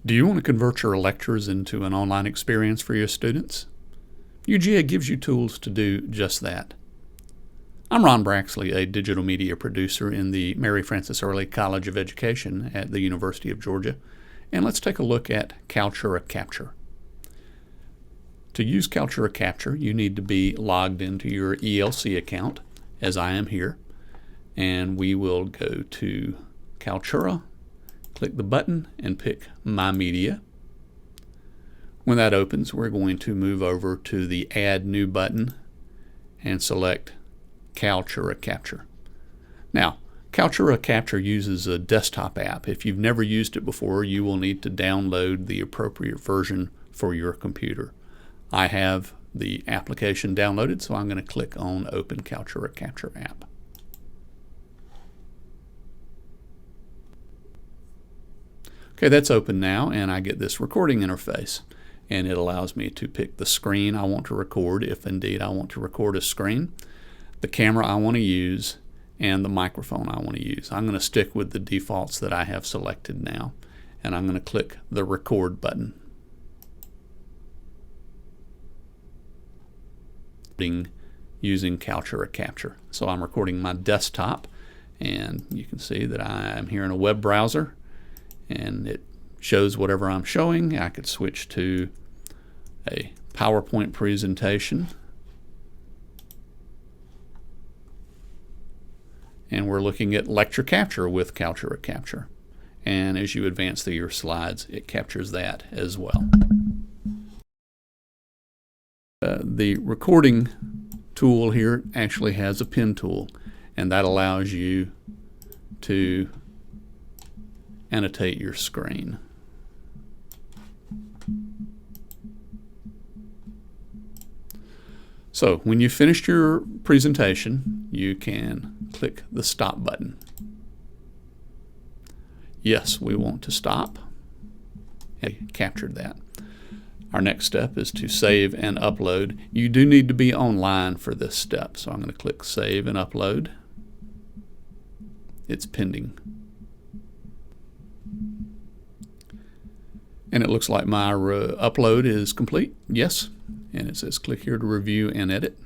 Do you want to convert your lectures into an online experience for your students? UGA gives you tools to do just that. I'm Ron Braxley, a digital media producer in the Mary Frances Early College of Education at the University of Georgia, and let's take a look at Kaltura Capture. To use Kaltura Capture, you need to be logged into your ELC account, as I am here, and we will go to Kaltura, click the button, and pick My Media. When that opens, we're going to move over to the Add New button and select Kaltura Capture. Now, Kaltura Capture uses a desktop app. If you've never used it before, you will need to download the appropriate version for your computer. I have the application downloaded, so I'm going to click on Open Kaltura Capture app. Okay, that's open now, and I get this recording interface, and it allows me to pick the screen I want to record, if indeed I want to record a screen, the camera I want to use, and the microphone I want to use. I'm going to stick with the defaults that I have selected now, and I'm going to click the Record button. Using Kaltura Capture. So I'm recording my desktop, and you can see that I'm here in a web browser, and it shows whatever I'm showing. I could switch to a PowerPoint presentation, and we're looking at lecture capture with Kaltura Capture, and as you advance through your slides, it captures that as well. The recording tool here actually has a pen tool, and that allows you to annotate your screen. So when you've finished your presentation, you can click the Stop button. Yes, we want to stop. And captured that. Our next step is to save and upload. You do need to be online for this step, so I'm going to click Save and Upload. It's pending. And it looks like my upload is complete. Yes. And it says click here to review and edit.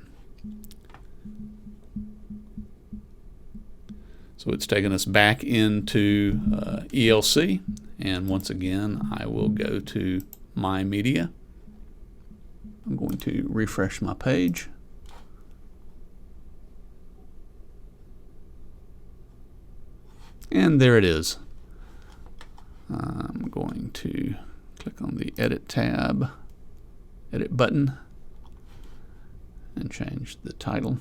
So it's taken us back into ELC, and once again I will go to My Media. I'm going to refresh my page. And there it is. I'm going to click on the Edit tab, Edit button, and change the title.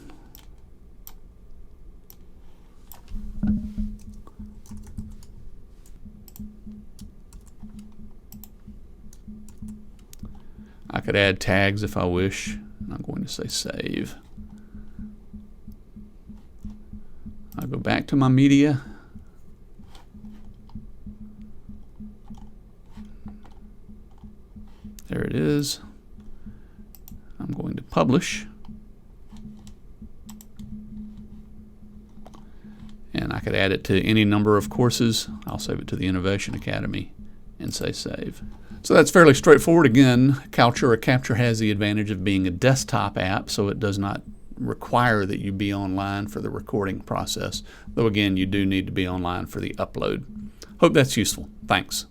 I could add tags if I wish. I'm going to say Save. I'll go back to my media. There it is. I'm going to publish. And I could add it to any number of courses. I'll save it to the Innovation Academy and say Save. So that's fairly straightforward. Again, Kaltura Capture has the advantage of being a desktop app, so it does not require that you be online for the recording process, though again, you do need to be online for the upload. Hope that's useful. Thanks.